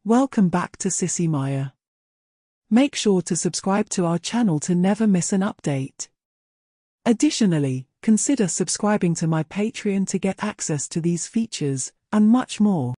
Welcome back to Sissy Maya. Make sure to subscribe to our channel to never miss an update. Additionally, consider subscribing to my Patreon to get access to these features, and much more.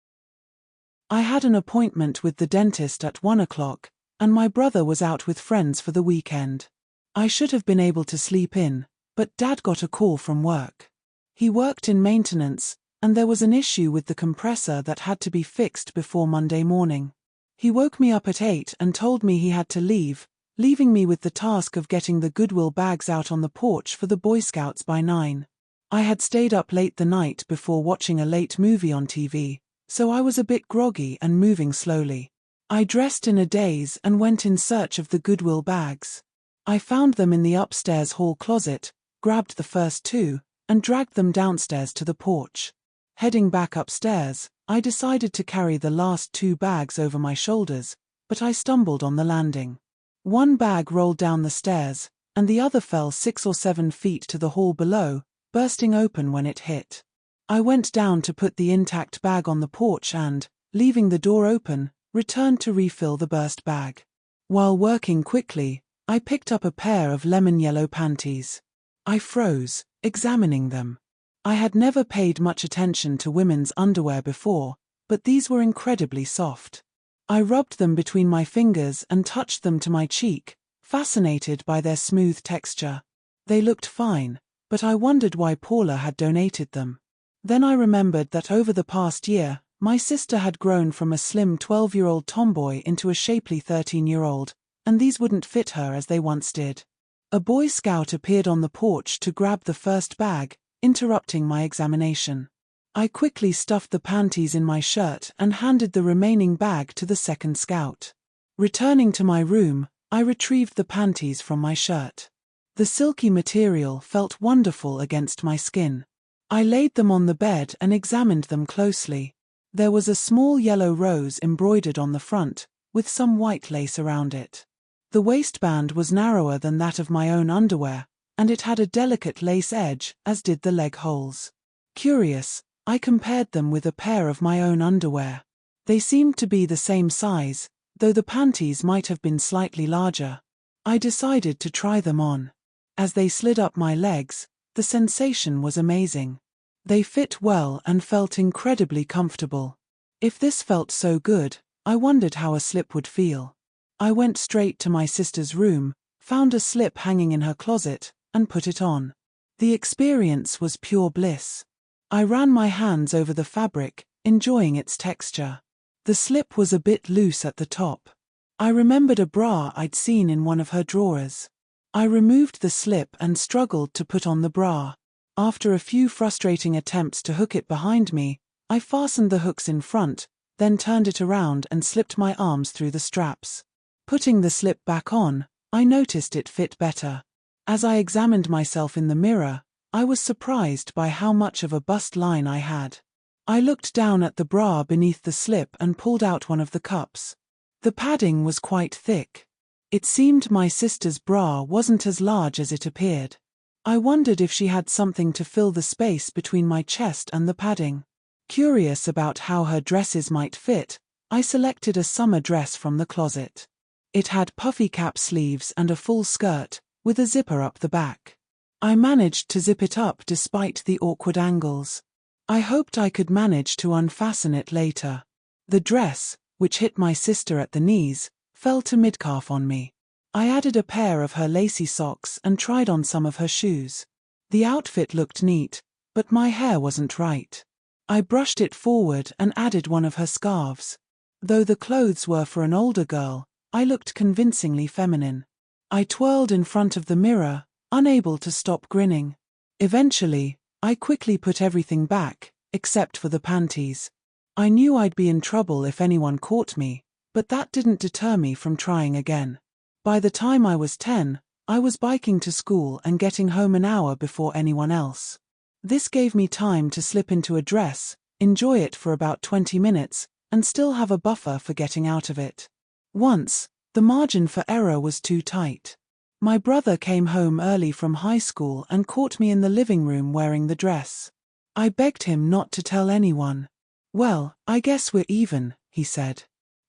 I had an appointment with the dentist at 1 o'clock, and my brother was out with friends for the weekend. I should have been able to sleep in, but Dad got a call from work. He worked in maintenance, and there was an issue with the compressor that had to be fixed before Monday morning. He woke me up at 8 and told me he had to leave, leaving me with the task of getting the Goodwill bags out on the porch for the Boy Scouts by 9. I had stayed up late the night before watching a late movie on TV, so I was a bit groggy and moving slowly. I dressed in a daze and went in search of the Goodwill bags. I found them in the upstairs hall closet, grabbed the first two, and dragged them downstairs to the porch. Heading back upstairs, I decided to carry the last 2 bags over my shoulders, but I stumbled on the landing. One bag rolled down the stairs, and the other fell 6 or 7 feet to the hall below, bursting open when it hit. I went down to put the intact bag on the porch and, leaving the door open, returned to refill the burst bag. While working quickly, I picked up a pair of lemon yellow panties. I froze, examining them. I had never paid much attention to women's underwear before, but these were incredibly soft. I rubbed them between my fingers and touched them to my cheek, fascinated by their smooth texture. They looked fine, but I wondered why Paula had donated them. Then I remembered that over the past year, my sister had grown from a slim 12-year-old tomboy into a shapely 13-year-old, and these wouldn't fit her as they once did. A Boy Scout appeared on the porch to grab the first bag, interrupting my examination. I quickly stuffed the panties in my shirt and handed the remaining bag to the second scout. Returning to my room, I retrieved the panties from my shirt. The silky material felt wonderful against my skin. I laid them on the bed and examined them closely. There was a small yellow rose embroidered on the front, with some white lace around it. The waistband was narrower than that of my own underwear, and it had a delicate lace edge, as did the leg holes. Curious, I compared them with a pair of my own underwear. They seemed to be the same size, though the panties might have been slightly larger. I decided to try them on. As they slid up my legs, the sensation was amazing. They fit well and felt incredibly comfortable. If this felt so good, I wondered how a slip would feel. I went straight to my sister's room, found a slip hanging in her closet, and put it on. The experience was pure bliss. I ran my hands over the fabric, enjoying its texture. The slip was a bit loose at the top. I remembered a bra I'd seen in one of her drawers. I removed the slip and struggled to put on the bra. After a few frustrating attempts to hook it behind me, I fastened the hooks in front, then turned it around and slipped my arms through the straps. Putting the slip back on, I noticed it fit better. As I examined myself in the mirror, I was surprised by how much of a bust line I had. I looked down at the bra beneath the slip and pulled out one of the cups. The padding was quite thick. It seemed my sister's bra wasn't as large as it appeared. I wondered if she had something to fill the space between my chest and the padding. Curious about how her dresses might fit, I selected a summer dress from the closet. It had puffy cap sleeves and a full skirt, with a zipper up the back. I managed to zip it up despite the awkward angles. I hoped I could manage to unfasten it later. The dress, which hit my sister at the knees, fell to midcalf on me. I added a pair of her lacy socks and tried on some of her shoes. The outfit looked neat, but my hair wasn't right. I brushed it forward and added one of her scarves. Though the clothes were for an older girl, I looked convincingly feminine. I twirled in front of the mirror, unable to stop grinning. Eventually, I quickly put everything back, except for the panties. I knew I'd be in trouble if anyone caught me, but that didn't deter me from trying again. By the time I was 10, I was biking to school and getting home an hour before anyone else. This gave me time to slip into a dress, enjoy it for about 20 minutes, and still have a buffer for getting out of it. Once, the margin for error was too tight. My brother came home early from high school and caught me in the living room wearing the dress. I begged him not to tell anyone. "Well, I guess we're even," he said.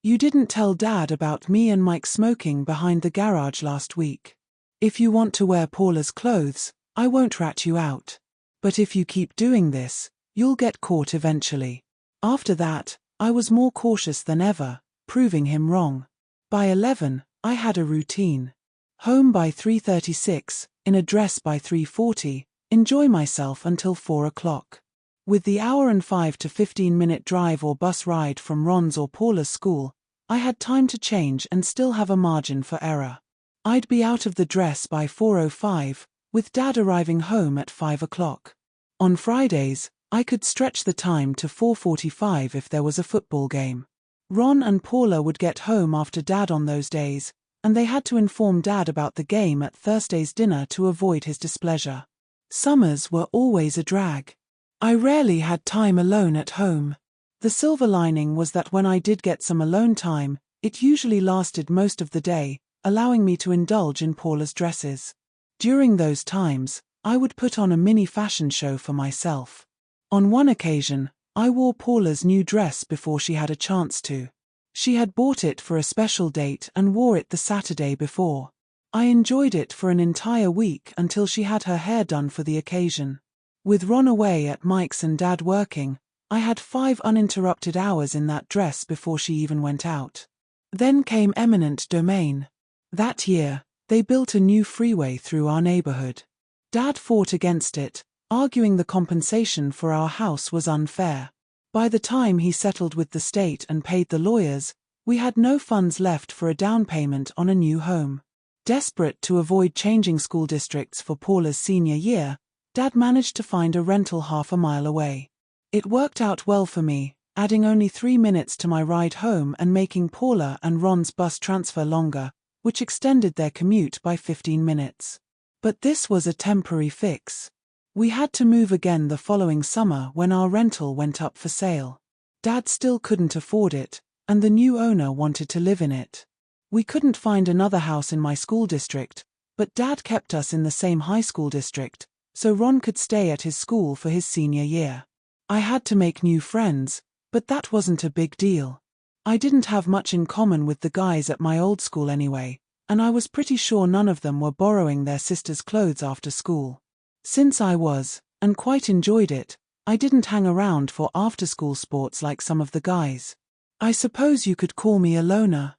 You didn't tell Dad about me and Mike smoking behind the garage last week. If you want to wear Paula's clothes, I won't rat you out. But if you keep doing this, you'll get caught eventually. After that, I was more cautious than ever, proving him wrong. By 11, I had a routine. Home by 3:36, in a dress by 3:40, enjoy myself until 4 o'clock. With the hour and 5 to 15-minute drive or bus ride from Ron's or Paula's school, I had time to change and still have a margin for error. I'd be out of the dress by 4:05, with Dad arriving home at 5 o'clock. On Fridays, I could stretch the time to 4:45 if there was a football game. Ron and Paula would get home after Dad on those days, and they had to inform Dad about the game at Thursday's dinner to avoid his displeasure. Summers were always a drag. I rarely had time alone at home. The silver lining was that when I did get some alone time, it usually lasted most of the day, allowing me to indulge in Paula's dresses. During those times, I would put on a mini fashion show for myself. On one occasion, I wore Paula's new dress before she had a chance to. She had bought it for a special date and wore it the Saturday before. I enjoyed it for an entire week until she had her hair done for the occasion. With Ron away at Mike's and Dad working, I had 5 uninterrupted hours in that dress before she even went out. Then came eminent domain. That year, they built a new freeway through our neighborhood. Dad fought against it, arguing the compensation for our house was unfair. By the time he settled with the state and paid the lawyers, we had no funds left for a down payment on a new home. Desperate to avoid changing school districts for Paula's senior year, Dad managed to find a rental half a mile away. It worked out well for me, adding only 3 minutes to my ride home and making Paula and Ron's bus transfer longer, which extended their commute by 15 minutes. But this was a temporary fix. We had to move again the following summer when our rental went up for sale. Dad still couldn't afford it, and the new owner wanted to live in it. We couldn't find another house in my school district, but Dad kept us in the same high school district, so Ron could stay at his school for his senior year. I had to make new friends, but that wasn't a big deal. I didn't have much in common with the guys at my old school anyway, and I was pretty sure none of them were borrowing their sisters' clothes after school. Since I was, and quite enjoyed it, I didn't hang around for after-school sports like some of the guys. I suppose you could call me a loner.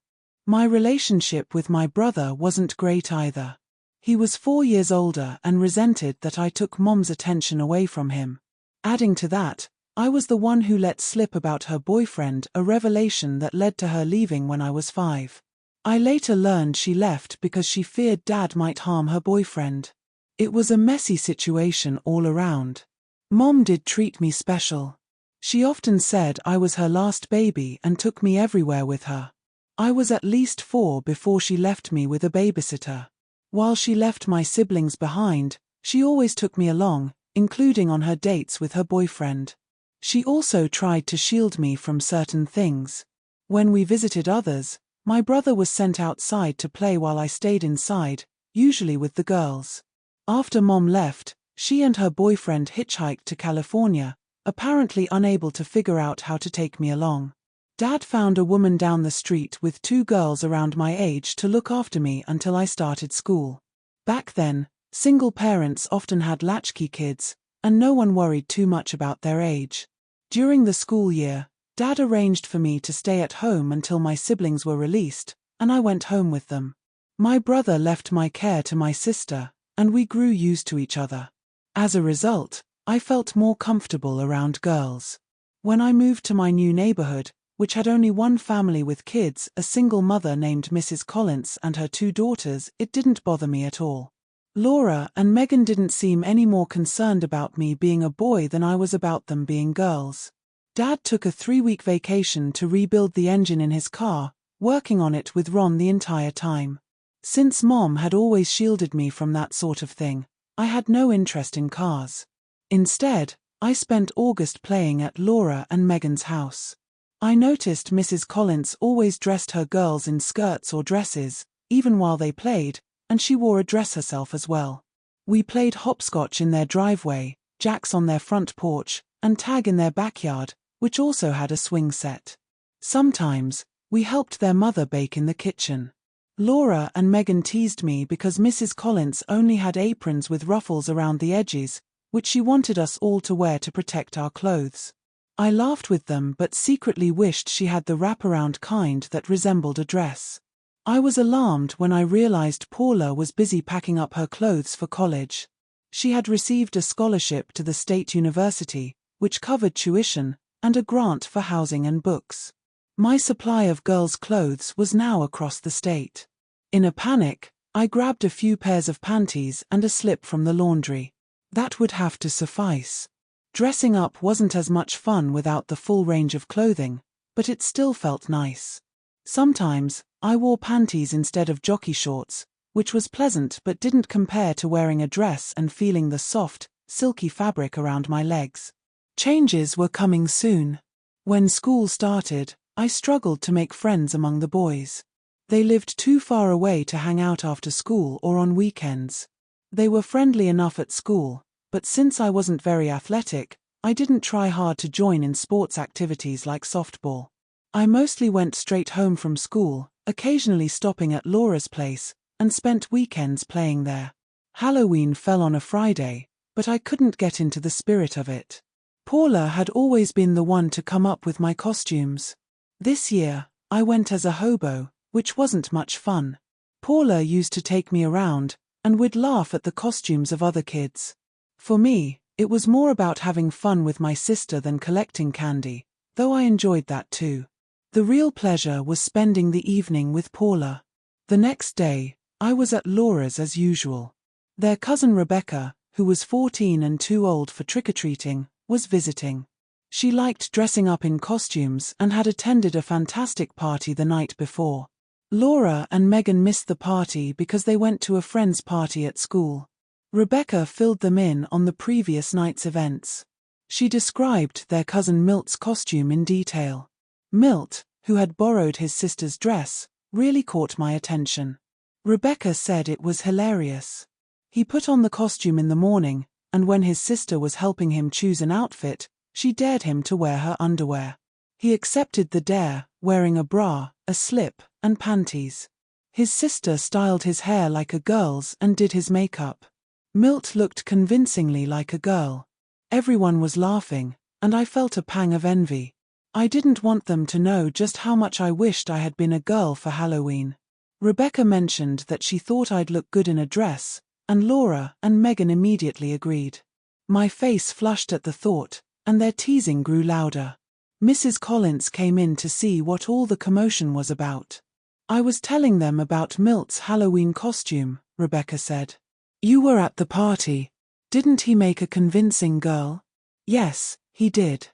My relationship with my brother wasn't great either. He was 4 years older and resented that I took Mom's attention away from him. Adding to that, I was the one who let slip about her boyfriend, a revelation that led to her leaving when I was 5. I later learned she left because she feared Dad might harm her boyfriend. It was a messy situation all around. Mom did treat me special. She often said I was her last baby and took me everywhere with her. I was at least 4 before she left me with a babysitter. While she left my siblings behind, she always took me along, including on her dates with her boyfriend. She also tried to shield me from certain things. When we visited others, my brother was sent outside to play while I stayed inside, usually with the girls. After Mom left, she and her boyfriend hitchhiked to California, apparently unable to figure out how to take me along. Dad found a woman down the street with 2 girls around my age to look after me until I started school. Back then, single parents often had latchkey kids, and no one worried too much about their age. During the school year, Dad arranged for me to stay at home until my siblings were released, and I went home with them. My brother left my care to my sister, and we grew used to each other. As a result, I felt more comfortable around girls. When I moved to my new neighborhood, which had only one family with kids, a single mother named Mrs. Collins and her 2 daughters, it didn't bother me at all. Laura and Megan didn't seem any more concerned about me being a boy than I was about them being girls. Dad took a 3-week vacation to rebuild the engine in his car, working on it with Ron the entire time. Since Mom had always shielded me from that sort of thing, I had no interest in cars. Instead, I spent August playing at Laura and Megan's house. I noticed Mrs. Collins always dressed her girls in skirts or dresses, even while they played, and she wore a dress herself as well. We played hopscotch in their driveway, jacks on their front porch, and tag in their backyard, which also had a swing set. Sometimes, We helped their mother bake in the kitchen. Laura and Megan teased me because Mrs. Collins only had aprons with ruffles around the edges, which she wanted us all to wear to protect our clothes. I laughed with them but secretly wished she had the wraparound kind that resembled a dress. I was alarmed when I realized Paula was busy packing up her clothes for college. She had received a scholarship to the state university, which covered tuition, and a grant for housing and books. My supply of girls' clothes was now across the state. In a panic, I grabbed a few pairs of panties and a slip from the laundry. That would have to suffice. Dressing up wasn't as much fun without the full range of clothing, but it still felt nice. Sometimes, I wore panties instead of jockey shorts, which was pleasant but didn't compare to wearing a dress and feeling the soft, silky fabric around my legs. Changes were coming soon. When school started, I struggled to make friends among the boys. They lived too far away to hang out after school or on weekends. They were friendly enough at school, but since I wasn't very athletic, I didn't try hard to join in sports activities like softball. I mostly went straight home from school, occasionally stopping at Laura's place, and spent weekends playing there. Halloween fell on a Friday, but I couldn't get into the spirit of it. Paula had always been the one to come up with my costumes. This year, I went as a hobo, which wasn't much fun. Paula used to take me around, and we'd laugh at the costumes of other kids. For me, it was more about having fun with my sister than collecting candy, though I enjoyed that too. The real pleasure was spending the evening with Paula. The next day, I was at Laura's as usual. Their cousin Rebecca, who was 14 and too old for trick-or-treating, was visiting. She liked dressing up in costumes and had attended a fantastic party the night before. Laura and Megan missed the party because they went to a friend's party at school. Rebecca filled them in on the previous night's events. She described their cousin Milt's costume in detail. Milt, who had borrowed his sister's dress, really caught my attention. Rebecca said it was hilarious. He put on the costume in the morning, and when his sister was helping him choose an outfit, she dared him to wear her underwear. He accepted the dare, wearing a bra, a slip, and panties. His sister styled his hair like a girl's and did his makeup. Milt looked convincingly like a girl. Everyone was laughing, and I felt a pang of envy. I didn't want them to know just how much I wished I had been a girl for Halloween. Rebecca mentioned that she thought I'd look good in a dress, and Laura and Megan immediately agreed. My face flushed at the thought, and their teasing grew louder. Mrs. Collins came in to see what all the commotion was about. I was telling them about Milt's Halloween costume, Rebecca said. You were at the party. Didn't he make a convincing girl? Yes, he did.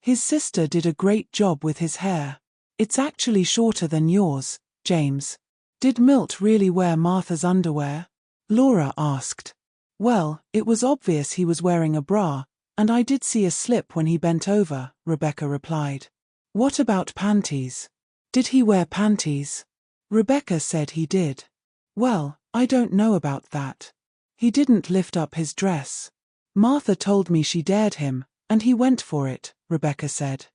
His sister did a great job with his hair. It's actually shorter than yours, James. Did Milt really wear Martha's underwear? Laura asked. Well, it was obvious he was wearing a bra, and I did see a slip when he bent over, Rebecca replied. What about panties? Did he wear panties? Rebecca said he did. Well, I don't know about that. He didn't lift up his dress. Martha told me she dared him, and he went for it, Rebecca said.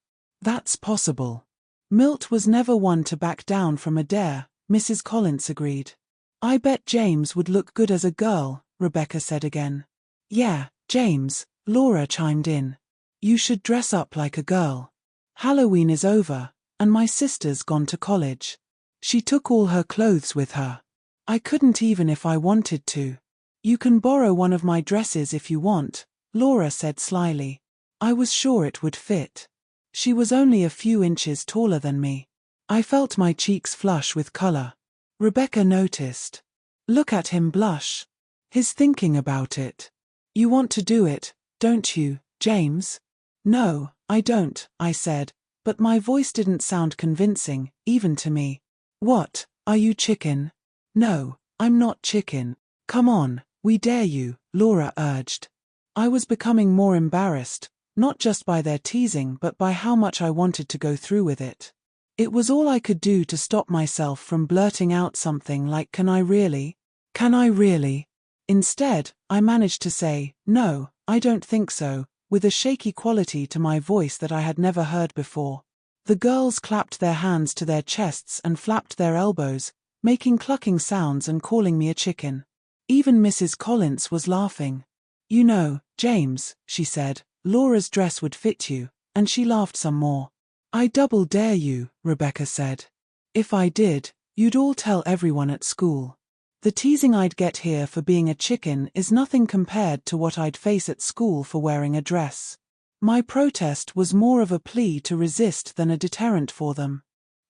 That's possible. Milt was never one to back down from a dare, Mrs. Collins agreed. I bet James would look good as a girl, Rebecca said again. Yeah, James, Laura chimed in. You should dress up like a girl. Halloween is over, and my sister's gone to college. She took all her clothes with her. I couldn't even if I wanted to. You can borrow one of my dresses if you want, Laura said slyly. I was sure it would fit. She was only a few inches taller than me. I felt my cheeks flush with color. Rebecca noticed. Look at him blush. He's thinking about it. You want to do it, don't you, James? No, I don't, I said, but my voice didn't sound convincing, even to me. What, are you chicken? No, I'm not chicken. Come on, we dare you, Laura urged. I was becoming more embarrassed, not just by their teasing but by how much I wanted to go through with it. It was all I could do to stop myself from blurting out something like, can I really? Can I really? Instead, I managed to say, no, I don't think so, with a shaky quality to my voice that I had never heard before. The girls clapped their hands to their chests and flapped their elbows, making clucking sounds and calling me a chicken. Even Mrs. Collins was laughing. "You know, James," she said, "Laura's dress would fit you," and she laughed some more. "I double dare you," Rebecca said. "If I did, you'd all tell everyone at school. The teasing I'd get here for being a chicken is nothing compared to what I'd face at school for wearing a dress." My protest was more of a plea to resist than a deterrent for them.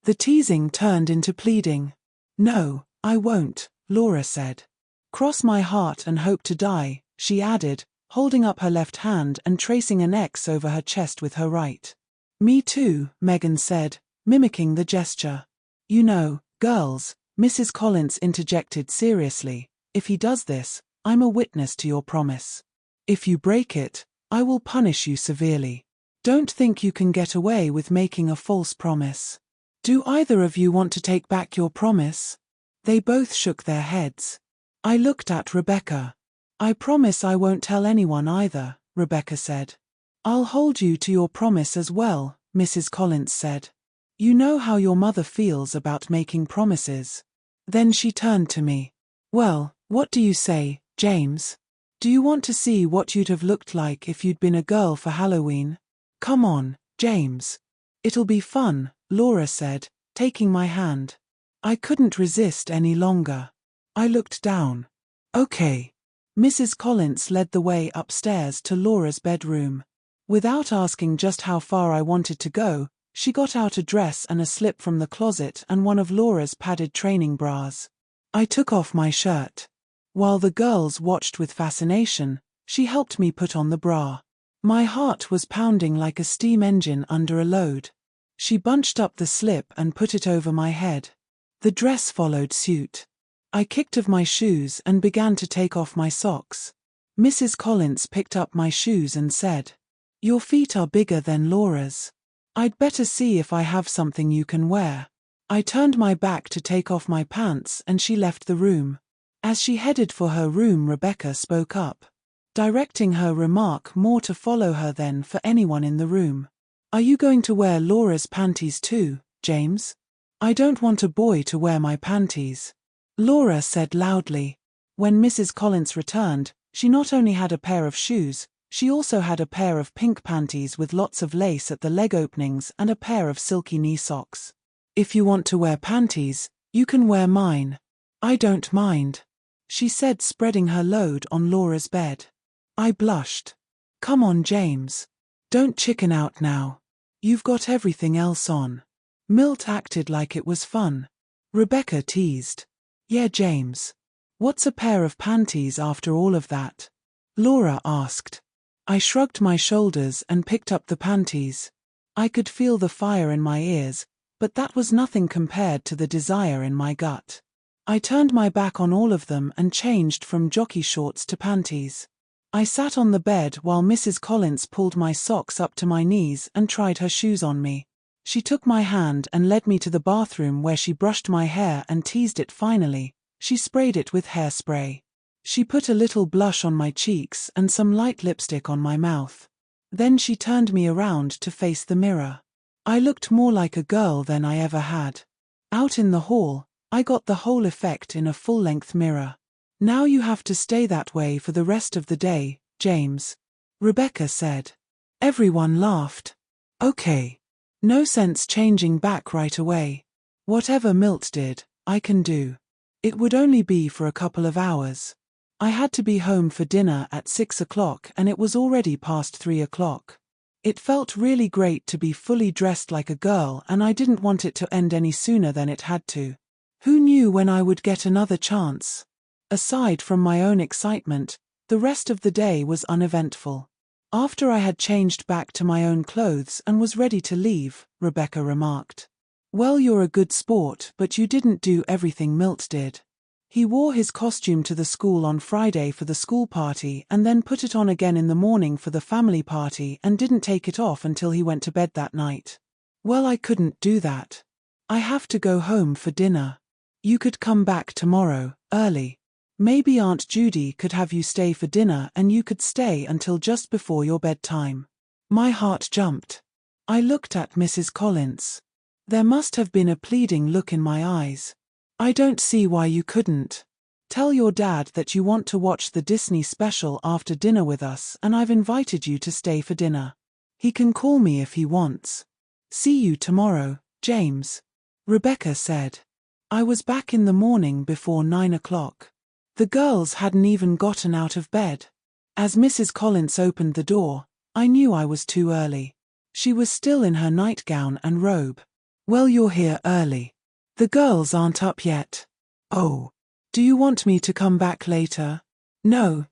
The teasing turned into pleading. "No, I won't," Laura said. "Cross my heart and hope to die," she added, holding up her left hand and tracing an X over her chest with her right. "Me too," Megan said, mimicking the gesture. "You know, girls," Mrs. Collins interjected seriously, "if he does this, I'm a witness to your promise. If you break it, I will punish you severely. Don't think you can get away with making a false promise. Do either of you want to take back your promise?" They both shook their heads. I looked at Rebecca. "I promise I won't tell anyone either," Rebecca said. "I'll hold you to your promise as well," Mrs. Collins said. "You know how your mother feels about making promises." Then she turned to me. "Well, what do you say, James? Do you want to see what you'd have looked like if you'd been a girl for Halloween? Come on, James. It'll be fun," Laura said, taking my hand. I couldn't resist any longer. I looked down. "Okay." Mrs. Collins led the way upstairs to Laura's bedroom. Without asking just how far I wanted to go, she got out a dress and a slip from the closet and one of Laura's padded training bras. I took off my shirt. While the girls watched with fascination, she helped me put on the bra. My heart was pounding like a steam engine under a load. She bunched up the slip and put it over my head. The dress followed suit. I kicked off my shoes and began to take off my socks. Mrs. Collins picked up my shoes and said, "Your feet are bigger than Laura's. I'd better see if I have something you can wear." I turned my back to take off my pants and she left the room. As she headed for her room, Rebecca spoke up, directing her remark more to follow her than for anyone in the room. "Are you going to wear Laura's panties too, James?" "I don't want a boy to wear my panties," Laura said loudly. When Mrs. Collins returned, she not only had a pair of shoes, she also had a pair of pink panties with lots of lace at the leg openings and a pair of silky knee socks. "If you want to wear panties, you can wear mine. I don't mind," she said, spreading her load on Laura's bed. I blushed. "Come on, James. Don't chicken out now. You've got everything else on." Milt acted like it was fun. Rebecca teased. "Yeah, James. What's a pair of panties after all of that?" Laura asked. I shrugged my shoulders and picked up the panties. I could feel the fire in my ears, but that was nothing compared to the desire in my gut. I turned my back on all of them and changed from jockey shorts to panties. I sat on the bed while Mrs. Collins pulled my socks up to my knees and tried her shoes on me. She took my hand and led me to the bathroom where she brushed my hair and teased it finally. She sprayed it with hairspray. She put a little blush on my cheeks and some light lipstick on my mouth. Then she turned me around to face the mirror. I looked more like a girl than I ever had. Out in the hall, I got the whole effect in a full-length mirror. "Now you have to stay that way for the rest of the day, James," Rebecca said. Everyone laughed. "Okay. No sense changing back right away. Whatever Milt did, I can do. It would only be for a couple of hours." I had to be home for dinner at 6 o'clock and it was already past 3 o'clock. It felt really great to be fully dressed like a girl and I didn't want it to end any sooner than it had to. Who knew when I would get another chance? Aside from my own excitement, the rest of the day was uneventful. After I had changed back to my own clothes and was ready to leave, Rebecca remarked, "Well, you're a good sport, but you didn't do everything Milt did. He wore his costume to the school on Friday for the school party and then put it on again in the morning for the family party and didn't take it off until he went to bed that night. Well, I couldn't do that. I have to go home for dinner. You could come back tomorrow, early. Maybe Aunt Judy could have you stay for dinner and you could stay until just before your bedtime." My heart jumped. I looked at Mrs. Collins. There must have been a pleading look in my eyes. I don't see why you couldn't. Tell your dad that you want to watch the Disney special after dinner with us and I've invited you to stay for dinner. He can call me if he wants. See you tomorrow, James. Rebecca said. I was back in the morning before 9 o'clock. The girls hadn't even gotten out of bed. As Mrs. Collins opened the door, I knew I was too early. She was still in her nightgown and robe. Well, you're here early. The girls aren't up yet. Oh. Do you want me to come back later? No,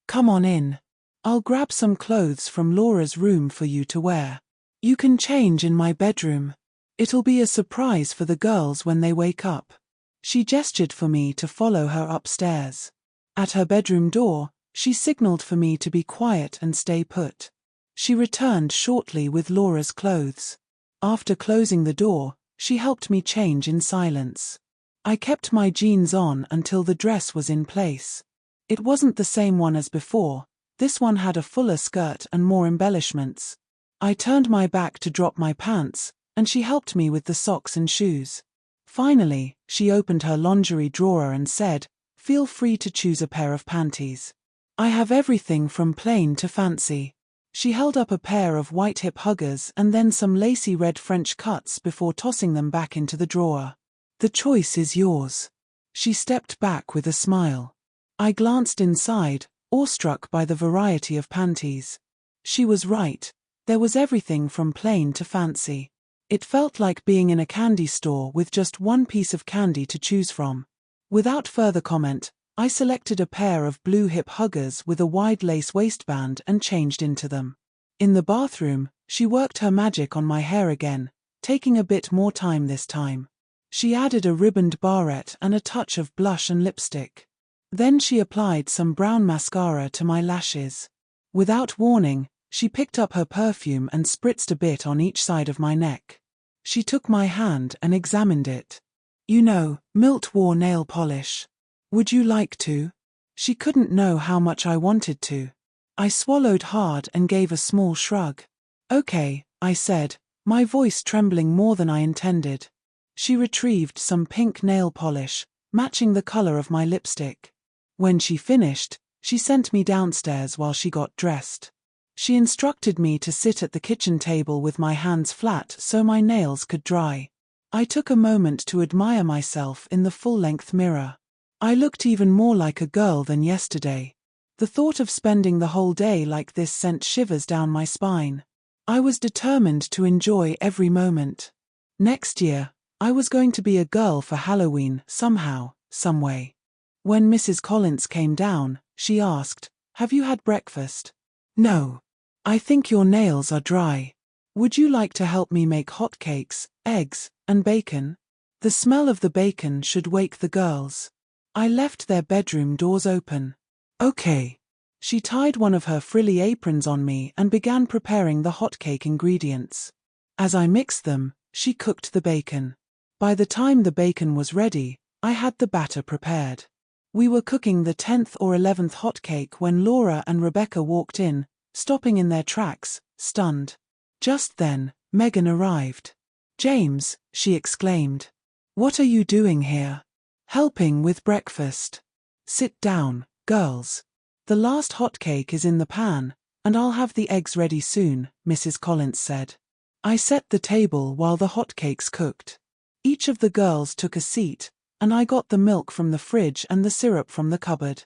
come on in. I'll grab some clothes from Laura's room for you to wear. You can change in my bedroom. It'll be a surprise for the girls when they wake up. She gestured for me to follow her upstairs. At her bedroom door, she signaled for me to be quiet and stay put. She returned shortly with Laura's clothes. After closing the door, she helped me change in silence. I kept my jeans on until the dress was in place. It wasn't the same one as before, this one had a fuller skirt and more embellishments. I turned my back to drop my pants, and she helped me with the socks and shoes. Finally, she opened her lingerie drawer and said, "Feel free to choose a pair of panties. I have everything from plain to fancy." She held up a pair of white hip huggers and then some lacy red French cuts before tossing them back into the drawer. "The choice is yours." She stepped back with a smile. I glanced inside, awestruck by the variety of panties. She was right. There was everything from plain to fancy. It felt like being in a candy store with just one piece of candy to choose from. Without further comment, I selected a pair of blue hip huggers with a wide lace waistband and changed into them. In the bathroom, she worked her magic on my hair again, taking a bit more time this time. She added a ribboned barrette and a touch of blush and lipstick. Then she applied some brown mascara to my lashes. Without warning, she picked up her perfume and spritzed a bit on each side of my neck. She took my hand and examined it. "You know, Milt wore nail polish. Would you like to?" She couldn't know how much I wanted to. I swallowed hard and gave a small shrug. "Okay," I said, my voice trembling more than I intended. She retrieved some pink nail polish, matching the color of my lipstick. When she finished, she sent me downstairs while she got dressed. She instructed me to sit at the kitchen table with my hands flat so my nails could dry. I took a moment to admire myself in the full-length mirror. I looked even more like a girl than yesterday. The thought of spending the whole day like this sent shivers down my spine. I was determined to enjoy every moment. Next year, I was going to be a girl for Halloween somehow, someway. When Mrs. Collins came down, she asked, "Have you had breakfast?" "No. I think your nails are dry. Would you like to help me make hotcakes, eggs, and bacon? The smell of the bacon should wake the girls." I left their bedroom doors open. "Okay." She tied one of her frilly aprons on me and began preparing the hotcake ingredients. As I mixed them, she cooked the bacon. By the time the bacon was ready, I had the batter prepared. We were cooking the 10th or 11th hotcake when Laura and Rebecca walked in, stopping in their tracks, stunned. Just then, Megan arrived. "James," she exclaimed. "What are you doing here?" "Helping with breakfast." "Sit down, girls. The last hotcake is in the pan, and I'll have the eggs ready soon," Mrs. Collins said. I set the table while the hotcakes cooked. Each of the girls took a seat, and I got the milk from the fridge and the syrup from the cupboard.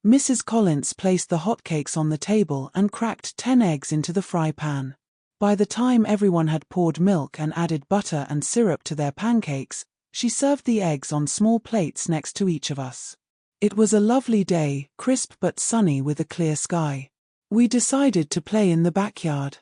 Mrs. Collins placed the hotcakes on the table and cracked 10 eggs into the fry pan. By the time everyone had poured milk and added butter and syrup to their pancakes, she served the eggs on small plates next to each of us. It was a lovely day, crisp but sunny with a clear sky. We decided to play in the backyard.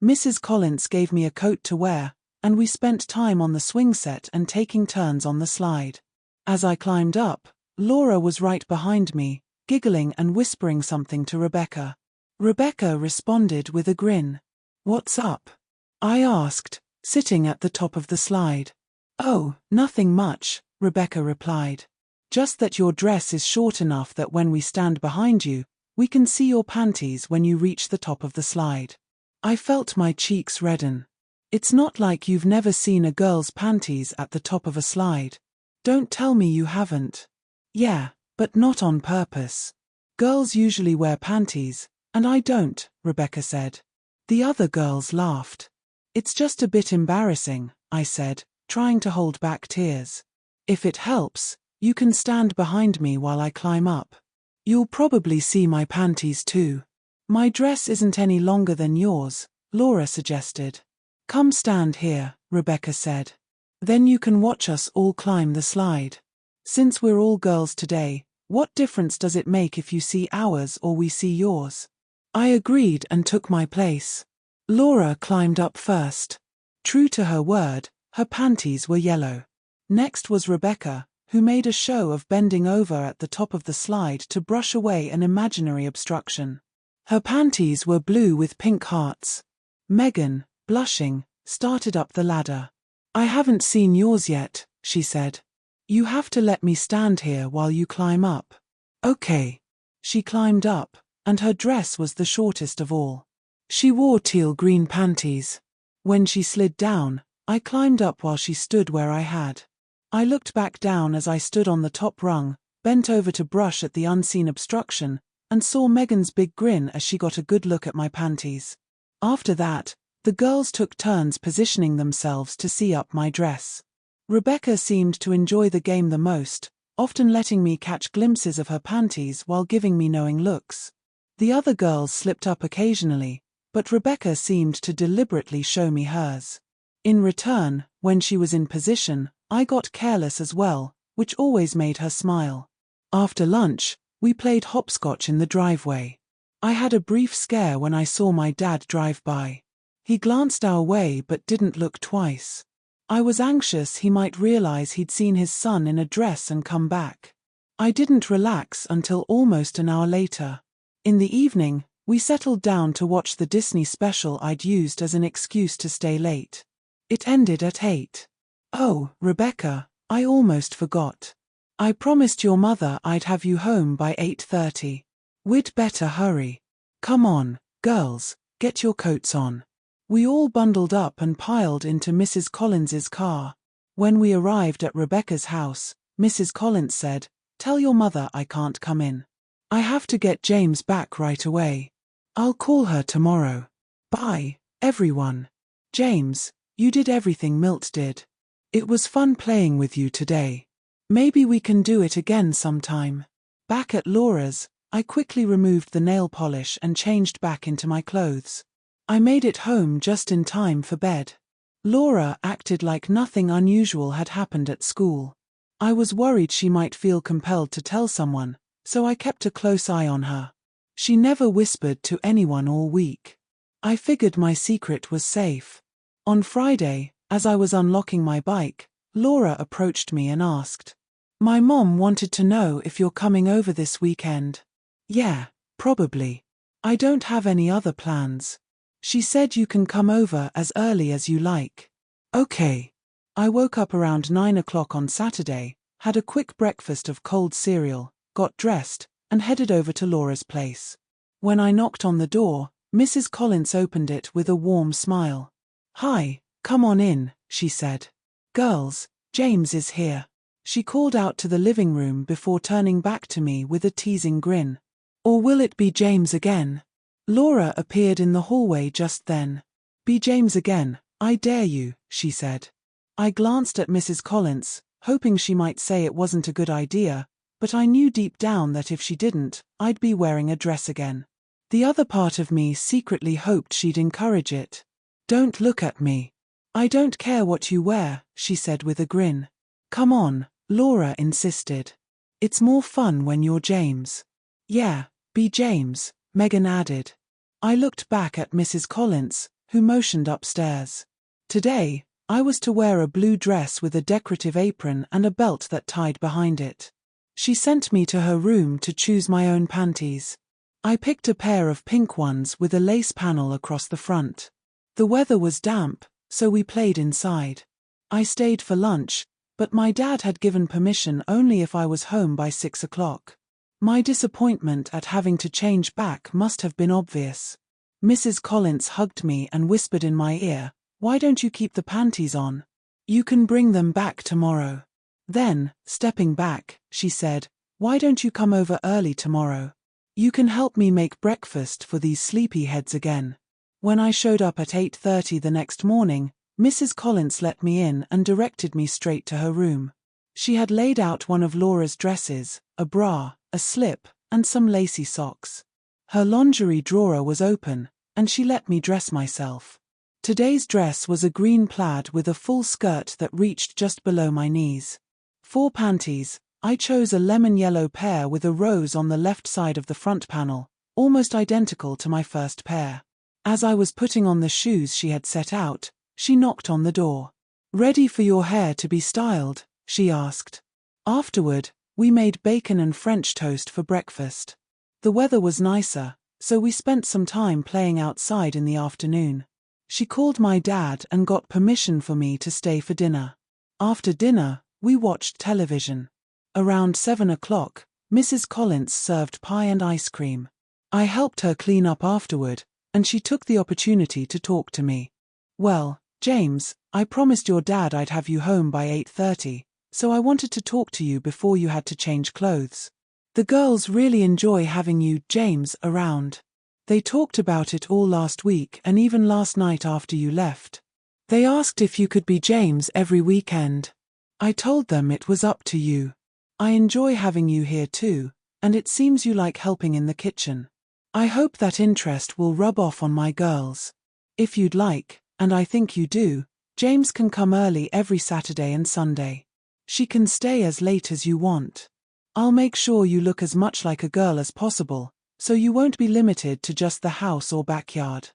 Mrs. Collins gave me a coat to wear, and we spent time on the swing set and taking turns on the slide. As I climbed up, Laura was right behind me, giggling and whispering something to Rebecca. Rebecca responded with a grin. "What's up?" I asked, sitting at the top of the slide. "Oh, nothing much," Rebecca replied. "Just that your dress is short enough that when we stand behind you, we can see your panties when you reach the top of the slide." I felt my cheeks redden. It's not like you've never seen a girl's panties at the top of a slide. Don't tell me you haven't. Yeah, but not on purpose. Girls usually wear panties, and I don't, Rebecca said. The other girls laughed. It's just a bit embarrassing, I said, trying to hold back tears. If it helps, you can stand behind me while I climb up. You'll probably see my panties too. My dress isn't any longer than yours, Laura suggested. Come stand here, Rebecca said. Then you can watch us all climb the slide. Since we're all girls today, what difference does it make if you see ours or we see yours? I agreed and took my place. Laura climbed up first. True to her word, her panties were yellow. Next was Rebecca, who made a show of bending over at the top of the slide to brush away an imaginary obstruction. Her panties were blue with pink hearts. Megan, blushing, started up the ladder. I haven't seen yours yet, she said. You have to let me stand here while you climb up. Okay. She climbed up, and her dress was the shortest of all. She wore teal-green panties. When she slid down, I climbed up while she stood where I had. I looked back down as I stood on the top rung, bent over to brush at the unseen obstruction, and saw Megan's big grin as she got a good look at my panties. After that, the girls took turns positioning themselves to see up my dress. Rebecca seemed to enjoy the game the most, often letting me catch glimpses of her panties while giving me knowing looks. The other girls slipped up occasionally, but Rebecca seemed to deliberately show me hers. In return, when she was in position, I got careless as well, which always made her smile. After lunch, we played hopscotch in the driveway. I had a brief scare when I saw my dad drive by. He glanced our way but didn't look twice. I was anxious he might realize he'd seen his son in a dress and come back. I didn't relax until almost an hour later. In the evening, we settled down to watch the Disney special I'd used as an excuse to stay late. It ended at 8. Oh, Rebecca, I almost forgot. I promised your mother I'd have you home by 8:30. We'd better hurry. Come on, girls, get your coats on. We all bundled up and piled into Mrs. Collins's car. When we arrived at Rebecca's house, Mrs. Collins said, "Tell your mother I can't come in. I have to get James back right away. I'll call her tomorrow. Bye, everyone. James, you did everything Milt did. It was fun playing with you today. Maybe we can do it again sometime." Back at Laura's, I quickly removed the nail polish and changed back into my clothes. I made it home just in time for bed. Laura acted like nothing unusual had happened at school. I was worried she might feel compelled to tell someone, so I kept a close eye on her. She never whispered to anyone all week. I figured my secret was safe. On Friday, as I was unlocking my bike, Laura approached me and asked, "My mom wanted to know if you're coming over this weekend." "Yeah, probably. I don't have any other plans. She said you can come over as early as you like." Okay. I woke up around 9 o'clock on Saturday, had a quick breakfast of cold cereal, got dressed, and headed over to Laura's place. When I knocked on the door, Mrs. Collins opened it with a warm smile. "Hi, come on in," she said. "Girls, James is here." She called out to the living room before turning back to me with a teasing grin. "Or will it be James again?" Laura appeared in the hallway just then. "Be James again, I dare you," she said. I glanced at Mrs. Collins, hoping she might say it wasn't a good idea, but I knew deep down that if she didn't, I'd be wearing a dress again. The other part of me secretly hoped she'd encourage it. "Don't look at me. I don't care what you wear," she said with a grin. "Come on," Laura insisted. "It's more fun when you're James." "Yeah, be James," Megan added. I looked back at Mrs. Collins, who motioned upstairs. Today, I was to wear a blue dress with a decorative apron and a belt that tied behind it. She sent me to her room to choose my own panties. I picked a pair of pink ones with a lace panel across the front. The weather was damp, so we played inside. I stayed for lunch, but my dad had given permission only if I was home by 6 o'clock. My disappointment at having to change back must have been obvious. Mrs. Collins hugged me and whispered in my ear, Why don't you keep the panties on? You can bring them back tomorrow. Then, stepping back, she said, why don't you come over early tomorrow? You can help me make breakfast for these sleepyheads again. When I showed up at 8:30 the next morning, Mrs. Collins let me in and directed me straight to her room. She had laid out one of Laura's dresses, a bra, a slip, and some lacy socks. Her lingerie drawer was open, and she let me dress myself. Today's dress was a green plaid with a full skirt that reached just below my knees. For panties, I chose a lemon yellow pair with a rose on the left side of the front panel, almost identical to my first pair. As I was putting on the shoes she had set out, she knocked on the door. Ready for your hair to be styled? She asked. Afterward, we made bacon and French toast for breakfast. The weather was nicer, so we spent some time playing outside in the afternoon. She called my dad and got permission for me to stay for dinner. After dinner, we watched television. Around 7 o'clock, Mrs. Collins served pie and ice cream. I helped her clean up afterward, and she took the opportunity to talk to me. Well, James, I promised your dad I'd have you home by 8:30, so I wanted to talk to you before you had to change clothes. The girls really enjoy having you, James, around. They talked about it all last week and even last night after you left. They asked if you could be James every weekend. I told them it was up to you. I enjoy having you here too, and it seems you like helping in the kitchen. I hope that interest will rub off on my girls. If you'd like, and I think you do, James can come early every Saturday and Sunday. She can stay as late as you want. I'll make sure you look as much like a girl as possible, so you won't be limited to just the house or backyard.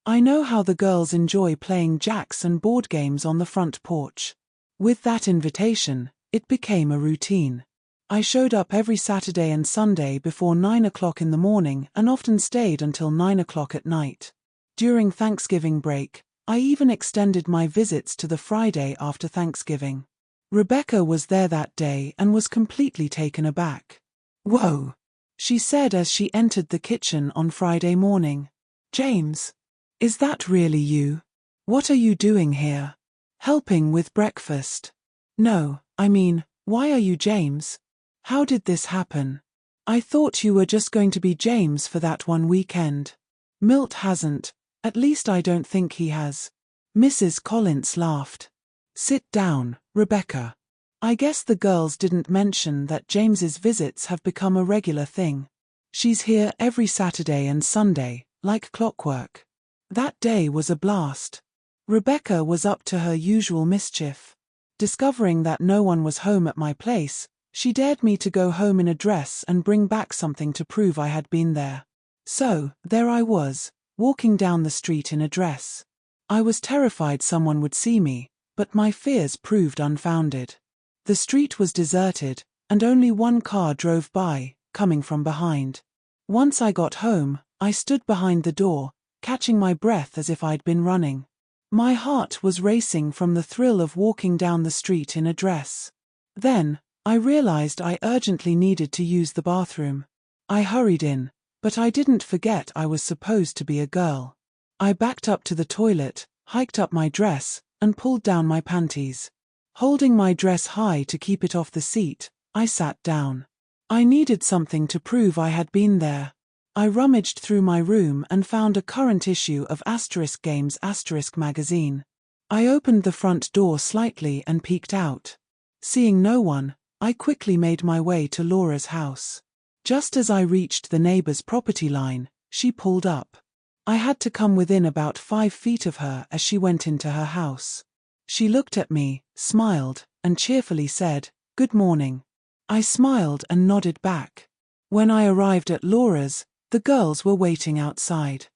I know how the girls enjoy playing jacks and board games on the front porch. With that invitation, it became a routine. I showed up every Saturday and Sunday before 9 o'clock in the morning and often stayed until 9 o'clock at night. During Thanksgiving break, I even extended my visits to the Friday after Thanksgiving. Rebecca was there that day and was completely taken aback. "Whoa," she said as she entered the kitchen on Friday morning. "James, is that really you? What are you doing here? Helping with breakfast?" "No, I mean, why are you James? How did this happen? I thought you were just going to be James for that one weekend." "Milt hasn't, at least I don't think he has." Mrs. Collins laughed. "Sit down, Rebecca. I guess the girls didn't mention that James's visits have become a regular thing. She's here every Saturday and Sunday, like clockwork." That day was a blast. Rebecca was up to her usual mischief. Discovering that no one was home at my place, she dared me to go home in a dress and bring back something to prove I had been there. So, there I was, walking down the street in a dress. I was terrified someone would see me, but my fears proved unfounded. The street was deserted, and only one car drove by, coming from behind. Once I got home, I stood behind the door, catching my breath as if I'd been running. My heart was racing from the thrill of walking down the street in a dress. Then, I realized I urgently needed to use the bathroom. I hurried in, but I didn't forget I was supposed to be a girl. I backed up to the toilet, hiked up my dress, and pulled down my panties. Holding my dress high to keep it off the seat, I sat down. I needed something to prove I had been there. I rummaged through my room and found a current issue of *Games* magazine. I opened the front door slightly and peeked out. Seeing no one, I quickly made my way to Laura's house. Just as I reached the neighbor's property line, she pulled up. I had to come within about 5 feet of her as she went into her house. She looked at me, smiled, and cheerfully said, "Good morning." I smiled and nodded back. When I arrived at Laura's, the girls were waiting outside.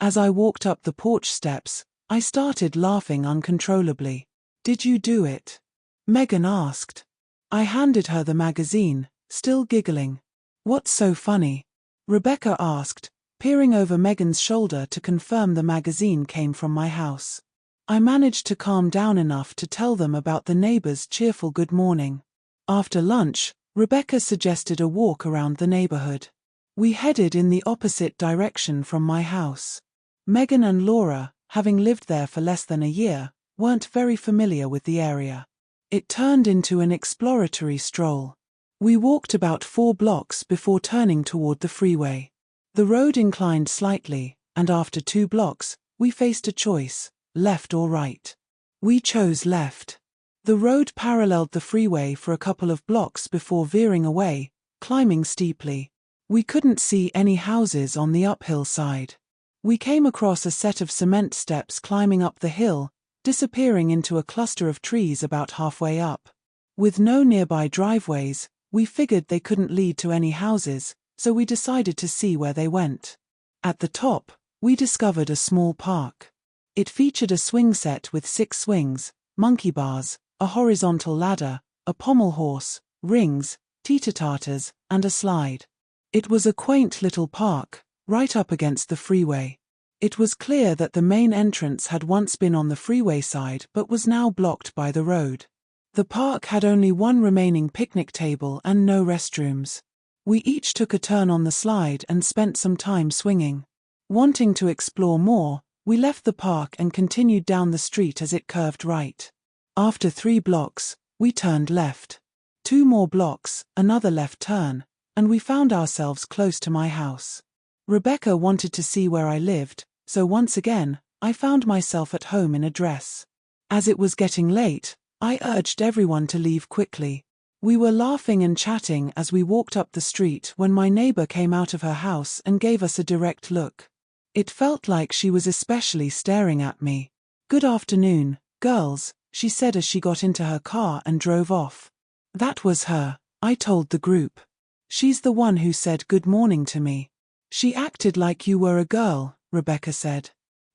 As I walked up the porch steps, I started laughing uncontrollably. "Did you do it?" Megan asked. I handed her the magazine, still giggling. "What's so funny?" Rebecca asked, peering over Megan's shoulder to confirm the magazine came from my house. I managed to calm down enough to tell them about the neighbor's cheerful good morning. After lunch, Rebecca suggested a walk around the neighborhood. We headed in the opposite direction from my house. Megan and Laura, having lived there for less than a year, weren't very familiar with the area. It turned into an exploratory stroll. We walked about 4 blocks before turning toward the freeway. The road inclined slightly, and after 2 blocks, we faced a choice, left or right. We chose left. The road paralleled the freeway for a couple of blocks before veering away, climbing steeply. We couldn't see any houses on the uphill side. We came across a set of cement steps climbing up the hill, disappearing into a cluster of trees about halfway up. With no nearby driveways, we figured they couldn't lead to any houses, so we decided to see where they went. At the top, we discovered a small park. It featured a swing set with 6 swings, monkey bars, a horizontal ladder, a pommel horse, rings, teeter-totters, and a slide. It was a quaint little park, right up against the freeway. It was clear that the main entrance had once been on the freeway side but was now blocked by the road. The park had only one remaining picnic table and no restrooms. We each took a turn on the slide and spent some time swinging. Wanting to explore more, we left the park and continued down the street as it curved right. After 3 blocks, we turned left. 2 more blocks, another left turn, and we found ourselves close to my house. Rebecca wanted to see where I lived, so once again, I found myself at home in a dress. As it was getting late, I urged everyone to leave quickly. We were laughing and chatting as we walked up the street when my neighbor came out of her house and gave us a direct look. It felt like she was especially staring at me. "Good afternoon, girls," she said as she got into her car and drove off. That was her, I told the group. "She's the one who said good morning to me." "She acted like you were a girl," Rebecca said.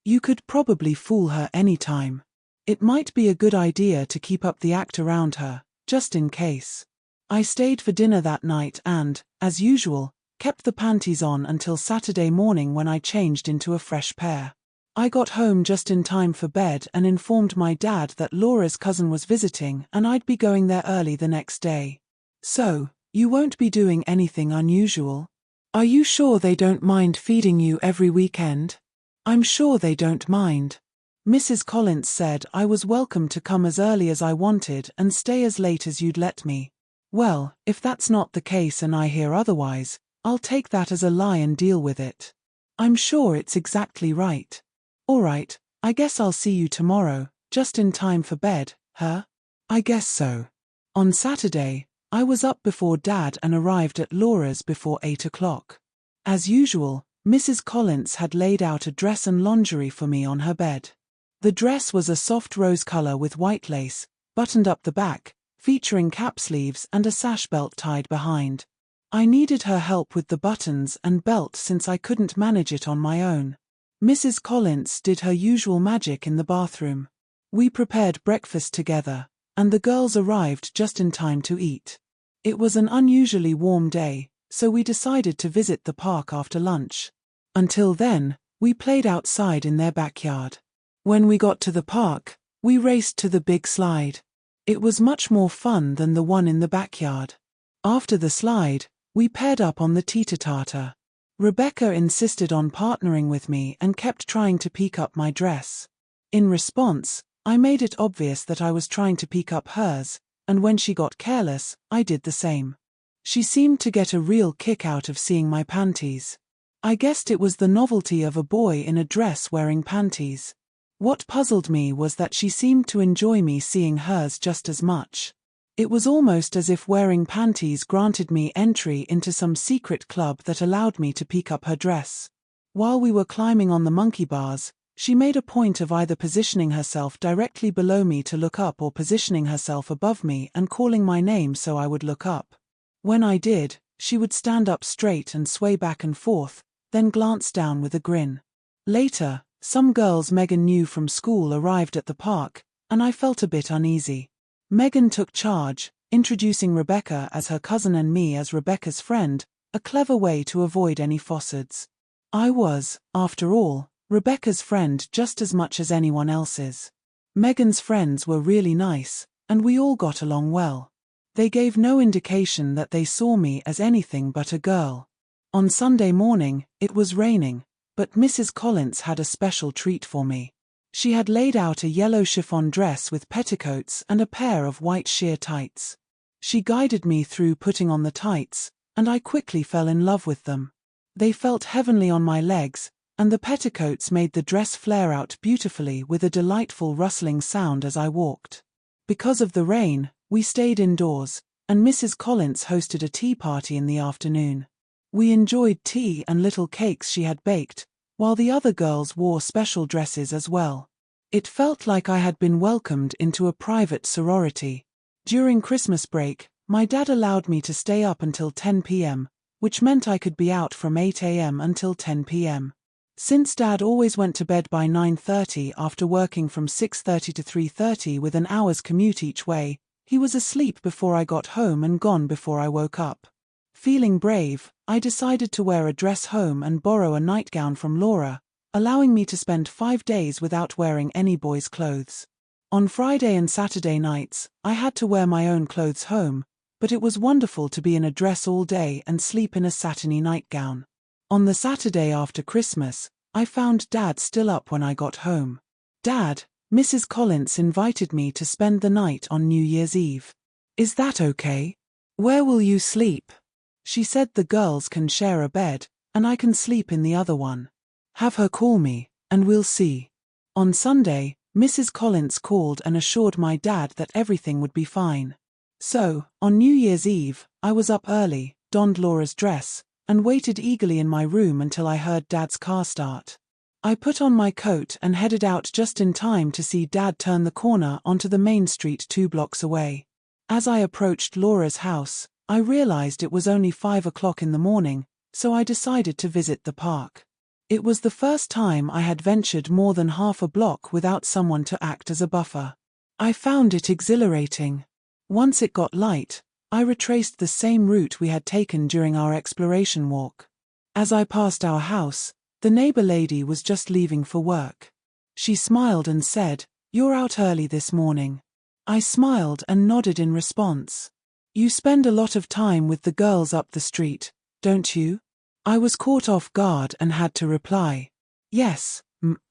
"You could probably fool her anytime. It might be a good idea to keep up the act around her, just in case." I stayed for dinner that night and, as usual, kept the panties on until Saturday morning when I changed into a fresh pair. I got home just in time for bed and informed my dad that Laura's cousin was visiting and I'd be going there early the next day. "So, you won't be doing anything unusual? Are you sure they don't mind feeding you every weekend?" "I'm sure they don't mind. Mrs. Collins said I was welcome to come as early as I wanted and stay as late as you'd let me." "Well, if that's not the case and I hear otherwise, I'll take that as a lie and deal with it. I'm sure it's exactly right." "All right, I guess I'll see you tomorrow, just in time for bed, huh?" "I guess so." On Saturday, I was up before Dad and arrived at Laura's before 8 o'clock. As usual, Mrs. Collins had laid out a dress and lingerie for me on her bed. The dress was a soft rose color with white lace, buttoned up the back, featuring cap sleeves and a sash belt tied behind. I needed her help with the buttons and belt since I couldn't manage it on my own. Mrs. Collins did her usual magic in the bathroom. We prepared breakfast together, and the girls arrived just in time to eat. It was an unusually warm day, so we decided to visit the park after lunch. Until then, we played outside in their backyard. When we got to the park, we raced to the big slide. It was much more fun than the one in the backyard. After the slide, we paired up on the teeter-totter. Rebecca insisted on partnering with me and kept trying to peek up my dress. In response, I made it obvious that I was trying to peek up hers, and when she got careless, I did the same. She seemed to get a real kick out of seeing my panties. I guessed it was the novelty of a boy in a dress wearing panties. What puzzled me was that she seemed to enjoy me seeing hers just as much. It was almost as if wearing panties granted me entry into some secret club that allowed me to peek up her dress. While we were climbing on the monkey bars, she made a point of either positioning herself directly below me to look up or positioning herself above me and calling my name so I would look up. When I did, she would stand up straight and sway back and forth, then glance down with a grin. Later, some girls Megan knew from school arrived at the park, and I felt a bit uneasy. Megan took charge, introducing Rebecca as her cousin and me as Rebecca's friend, a clever way to avoid any fossards. I was, after all, Rebecca's friend just as much as anyone else's. Megan's friends were really nice, and we all got along well. They gave no indication that they saw me as anything but a girl. On Sunday morning, it was raining, but Mrs. Collins had a special treat for me. She had laid out a yellow chiffon dress with petticoats and a pair of white sheer tights. She guided me through putting on the tights, and I quickly fell in love with them. They felt heavenly on my legs, and the petticoats made the dress flare out beautifully with a delightful rustling sound as I walked. Because of the rain, we stayed indoors, and Mrs. Collins hosted a tea party in the afternoon. We enjoyed tea and little cakes she had baked, while the other girls wore special dresses as well. It felt like I had been welcomed into a private sorority. During Christmas break, my dad allowed me to stay up until 10 p.m., which meant I could be out from 8 a.m. until 10 p.m. Since Dad always went to bed by 9:30 after working from 6:30 to 3:30 with an hour's commute each way, he was asleep before I got home and gone before I woke up. Feeling brave, I decided to wear a dress home and borrow a nightgown from Laura, allowing me to spend 5 days without wearing any boys' clothes. On Friday and Saturday nights, I had to wear my own clothes home, but it was wonderful to be in a dress all day and sleep in a satiny nightgown. On the Saturday after Christmas, I found Dad still up when I got home. "Dad, Mrs. Collins invited me to spend the night on New Year's Eve. Is that okay? Where will you sleep?" She said the girls can share a bed, and I can sleep in the other one. "Have her call me, and we'll see." On Sunday, Mrs. Collins called and assured my dad that everything would be fine. So, on New Year's Eve, I was up early, donned Laura's dress, and waited eagerly in my room until I heard Dad's car start. I put on my coat and headed out just in time to see Dad turn the corner onto the main street 2 blocks away. As I approached Laura's house, I realized it was only 5 o'clock in the morning, so I decided to visit the park. It was the first time I had ventured more than half a block without someone to act as a buffer. I found it exhilarating. Once it got light, I retraced the same route we had taken during our exploration walk. As I passed our house, the neighbor lady was just leaving for work. She smiled and said, "You're out early this morning." I smiled and nodded in response. "You spend a lot of time with the girls up the street, don't you?" I was caught off guard and had to reply. "Yes,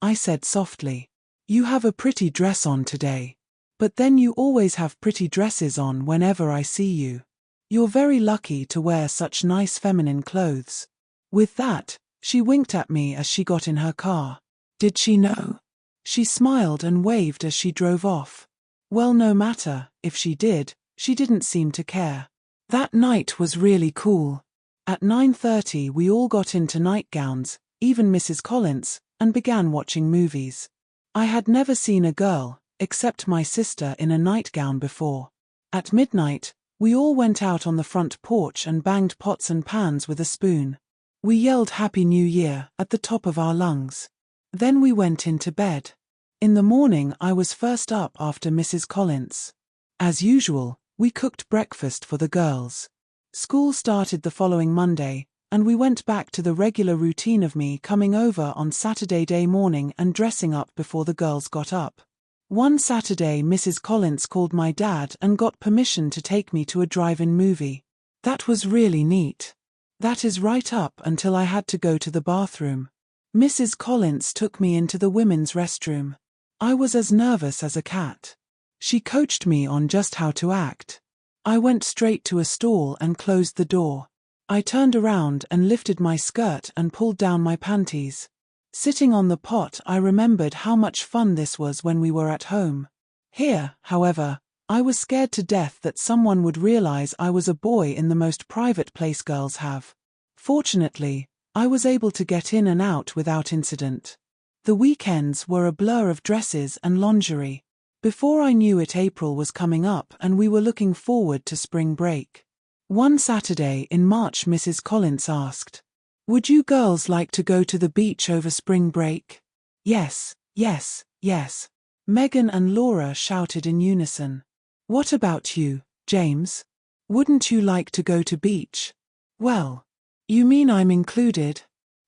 I said softly. "You have a pretty dress on today. But then you always have pretty dresses on whenever I see you. You're very lucky to wear such nice feminine clothes." With that, she winked at me as she got in her car. Did she know? She smiled and waved as she drove off. Well, no matter if she did, she didn't seem to care. That night was really cool. At 9:30 we all got into nightgowns, even Mrs. Collins, and began watching movies. I had never seen a girl, except my sister, in a nightgown before. At midnight, we all went out on the front porch and banged pots and pans with a spoon. We yelled Happy New Year at the top of our lungs. Then we went into bed. In the morning I was first up after Mrs. Collins. As usual, we cooked breakfast for the girls. School started the following Monday, and we went back to the regular routine of me coming over on Saturday day morning and dressing up before the girls got up. One Saturday Mrs. Collins called my dad and got permission to take me to a drive-in movie. That was really neat. That is right up until I had to go to the bathroom. Mrs. Collins took me into the women's restroom. I was as nervous as a cat. She coached me on just how to act. I went straight to a stall and closed the door. I turned around and lifted my skirt and pulled down my panties. Sitting on the pot, I remembered how much fun this was when we were at home. Here, however, I was scared to death that someone would realize I was a boy in the most private place girls have. Fortunately, I was able to get in and out without incident. The weekends were a blur of dresses and lingerie. Before I knew it, April was coming up and we were looking forward to spring break. One Saturday in March, Mrs. Collins asked, "Would you girls like to go to the beach over spring break?" Yes, yes, yes. Megan and Laura shouted in unison. What about you, James? Wouldn't you like to go to beach? Well, you mean I'm included?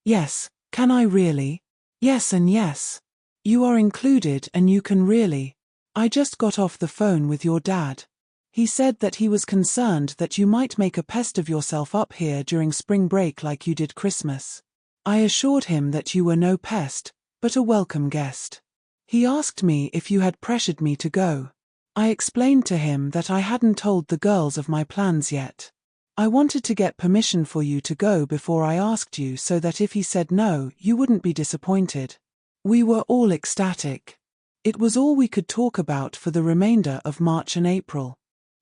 Yes, can I really? Yes and yes. You are included and you can really. I just got off the phone with your dad. He said that he was concerned that you might make a pest of yourself up here during spring break like you did Christmas. I assured him that you were no pest, but a welcome guest. He asked me if you had pressured me to go. I explained to him that I hadn't told the girls of my plans yet. I wanted to get permission for you to go before I asked you so that if he said no, you wouldn't be disappointed. We were all ecstatic. It was all we could talk about for the remainder of March and April.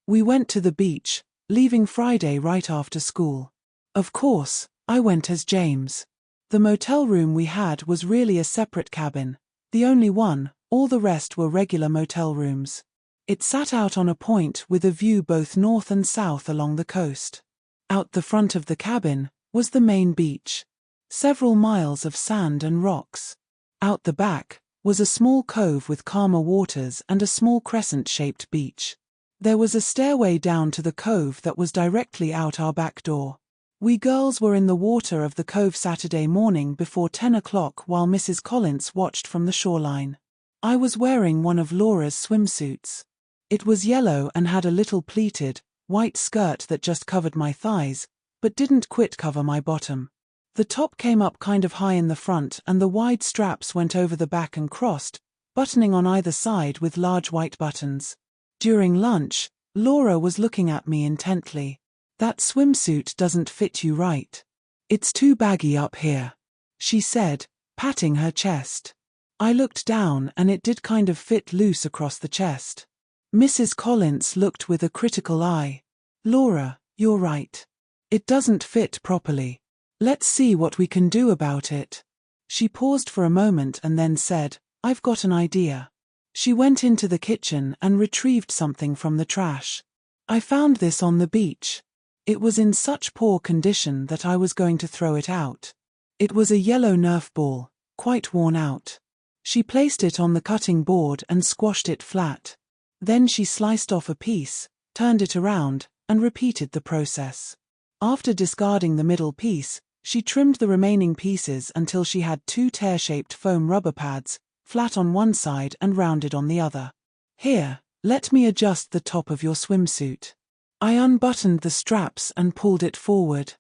We went to the beach, leaving Friday right after school. Of course, I went as James. The motel room we had was really a separate cabin, the only one, all the rest were regular motel rooms. It sat out on a point with a view both north and south along the coast. Out the front of the cabin was the main beach. Several miles of sand and rocks. Out the back was a small cove with calmer waters and a small crescent-shaped beach. There was a stairway down to the cove that was directly out our back door. We girls were in the water of the cove Saturday morning before 10 o'clock while Mrs. Collins watched from the shoreline. I was wearing one of Laura's swimsuits. It was yellow and had a little pleated, white skirt that just covered my thighs, but didn't quite cover my bottom. The top came up kind of high in the front and the wide straps went over the back and crossed, buttoning on either side with large white buttons. During lunch, Laura was looking at me intently. "That swimsuit doesn't fit you right. It's too baggy up here," she said, patting her chest. I looked down and it did kind of fit loose across the chest. Mrs. Collins looked with a critical eye. "Laura, you're right. It doesn't fit properly. Let's see what we can do about it." She paused for a moment and then said, "I've got an idea." She went into the kitchen and retrieved something from the trash. "I found this on the beach. It was in such poor condition that I was going to throw it out. It was a yellow Nerf ball, quite worn out." She placed it on the cutting board and squashed it flat. Then she sliced off a piece, turned it around, and repeated the process. After discarding the middle piece, she trimmed the remaining pieces until she had two tear-shaped foam rubber pads, flat on one side and rounded on the other. "Here, let me adjust the top of your swimsuit." I unbuttoned the straps and pulled it forward.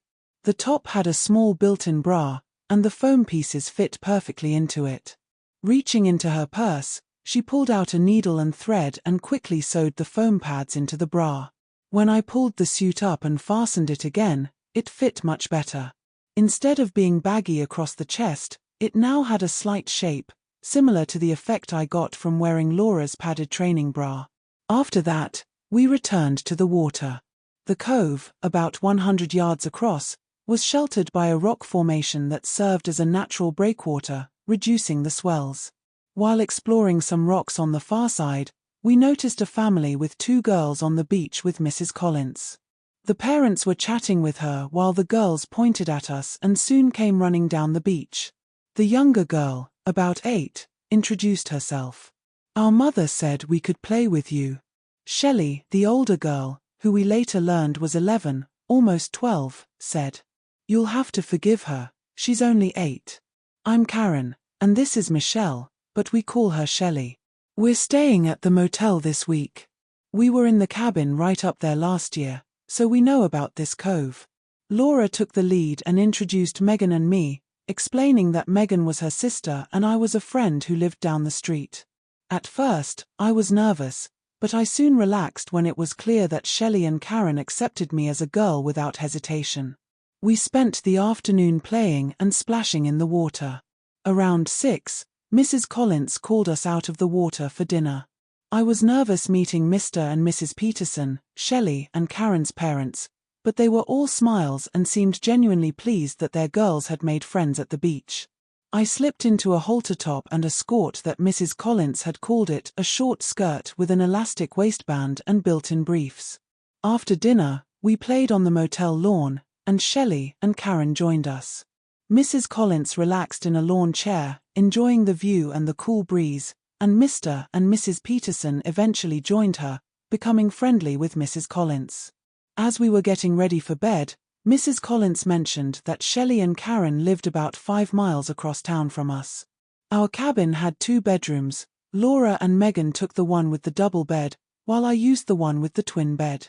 The top had a small built-in bra, and the foam pieces fit perfectly into it. Reaching into her purse, she pulled out a needle and thread and quickly sewed the foam pads into the bra. When I pulled the suit up and fastened it again, it fit much better. Instead of being baggy across the chest, it now had a slight shape, similar to the effect I got from wearing Laura's padded training bra. After that, we returned to the water. The cove, about 100 yards across, was sheltered by a rock formation that served as a natural breakwater, reducing the swells. While exploring some rocks on the far side, we noticed a family with two girls on the beach with Mrs. Collins. The parents were chatting with her while the girls pointed at us and soon came running down the beach. The younger girl, about 8, introduced herself. "Our mother said we could play with you." Shelley, the older girl, who we later learned was 11, almost 12, said, "You'll have to forgive her, she's only 8. I'm Karen, and this is Michelle, but we call her Shelley. We're staying at the motel this week. We were in the cabin right up there last year, so we know about this cove." Laura took the lead and introduced Megan and me, explaining that Megan was her sister and I was a friend who lived down the street. At first, I was nervous, but I soon relaxed when it was clear that Shelley and Karen accepted me as a girl without hesitation. We spent the afternoon playing and splashing in the water. Around 6, Mrs. Collins called us out of the water for dinner. I was nervous meeting Mr. and Mrs. Peterson, Shelley and Karen's parents, but they were all smiles and seemed genuinely pleased that their girls had made friends at the beach. I slipped into a halter top and a skirt that Mrs. Collins had called it, a short skirt with an elastic waistband and built-in briefs. After dinner, we played on the motel lawn, and Shelley and Karen joined us. Mrs. Collins relaxed in a lawn chair, enjoying the view and the cool breeze, and Mr. and Mrs. Peterson eventually joined her, becoming friendly with Mrs. Collins. As we were getting ready for bed, Mrs. Collins mentioned that Shelley and Karen lived about 5 miles across town from us. Our cabin had 2 bedrooms. Laura and Megan took the one with the double bed, while I used the one with the twin bed.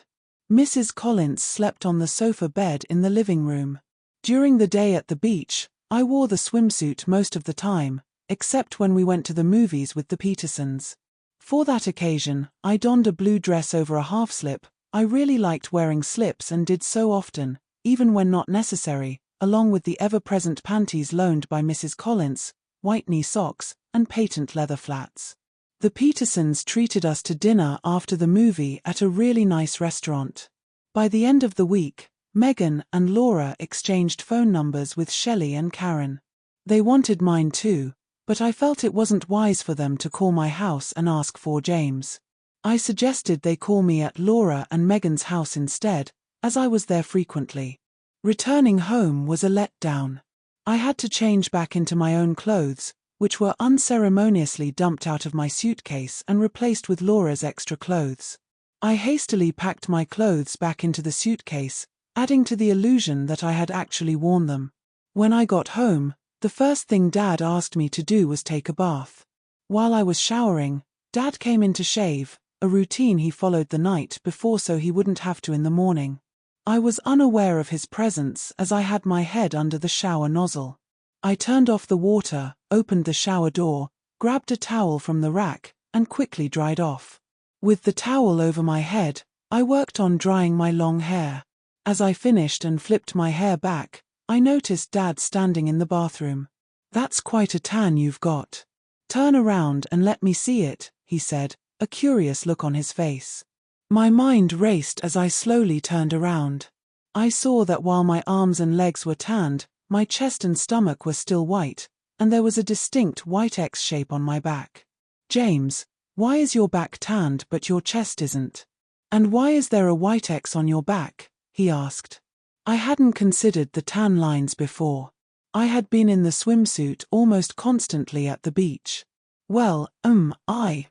Mrs. Collins slept on the sofa bed in the living room. During the day at the beach, I wore the swimsuit most of the time, except when we went to the movies with the Petersons. For that occasion, I donned a blue dress over a half-slip. I really liked wearing slips and did so often, even when not necessary, along with the ever-present panties loaned by Mrs. Collins, white knee socks, and patent leather flats. The Petersons treated us to dinner after the movie at a really nice restaurant. By the end of the week, Megan and Laura exchanged phone numbers with Shelley and Karen. They wanted mine too, but I felt it wasn't wise for them to call my house and ask for James. I suggested they call me at Laura and Megan's house instead, as I was there frequently. Returning home was a letdown. I had to change back into my own clothes, which were unceremoniously dumped out of my suitcase and replaced with Laura's extra clothes. I hastily packed my clothes back into the suitcase, adding to the illusion that I had actually worn them. When I got home, the first thing Dad asked me to do was take a bath. While I was showering, Dad came in to shave, a routine he followed the night before so he wouldn't have to in the morning. I was unaware of his presence as I had my head under the shower nozzle. I turned off the water, opened the shower door, grabbed a towel from the rack, and quickly dried off. With the towel over my head, I worked on drying my long hair. As I finished and flipped my hair back, I noticed Dad standing in the bathroom. "That's quite a tan you've got. Turn around and let me see it," he said, a curious look on his face. My mind raced as I slowly turned around. I saw that while my arms and legs were tanned, my chest and stomach were still white, and there was a distinct white X shape on my back. "James, why is your back tanned but your chest isn't? And why is there a white X on your back?" he asked. I hadn't considered the tan lines before. I had been in the swimsuit almost constantly at the beach. Well, I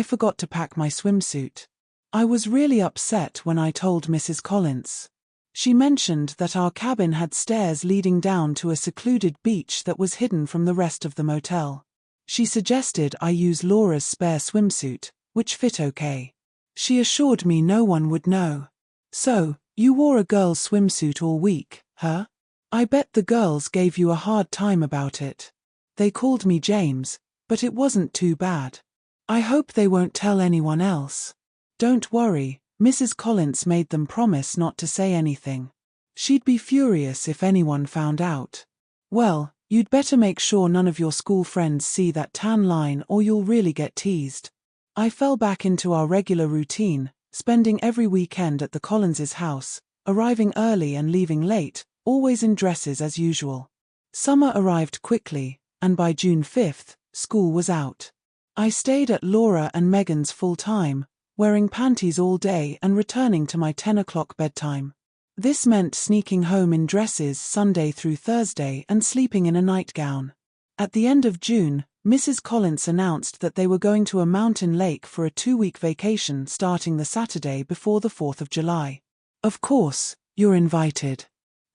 forgot to pack my swimsuit. I was really upset when I told Mrs. Collins. She mentioned that our cabin had stairs leading down to a secluded beach that was hidden from the rest of the motel. She suggested I use Laura's spare swimsuit, which fit okay. She assured me no one would know. "So, you wore a girl's swimsuit all week, huh? I bet the girls gave you a hard time about it. They called me James, but it wasn't too bad. I hope they won't tell anyone else." "Don't worry, Mrs. Collins made them promise not to say anything. She'd be furious if anyone found out." "Well, you'd better make sure none of your school friends see that tan line or you'll really get teased." I fell back into our regular routine, spending every weekend at the Collins' house, arriving early and leaving late, always in dresses as usual. Summer arrived quickly, and by June 5th, school was out. I stayed at Laura and Megan's full time, wearing panties all day and returning to my 10 o'clock bedtime. This meant sneaking home in dresses Sunday through Thursday and sleeping in a nightgown. At the end of June, Mrs. Collins announced that they were going to a mountain lake for a 2-week vacation starting the Saturday before the 4th of July. "Of course, you're invited.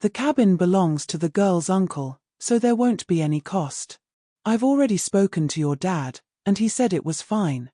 The cabin belongs to the girl's uncle, so there won't be any cost. I've already spoken to your dad, and he said it was fine."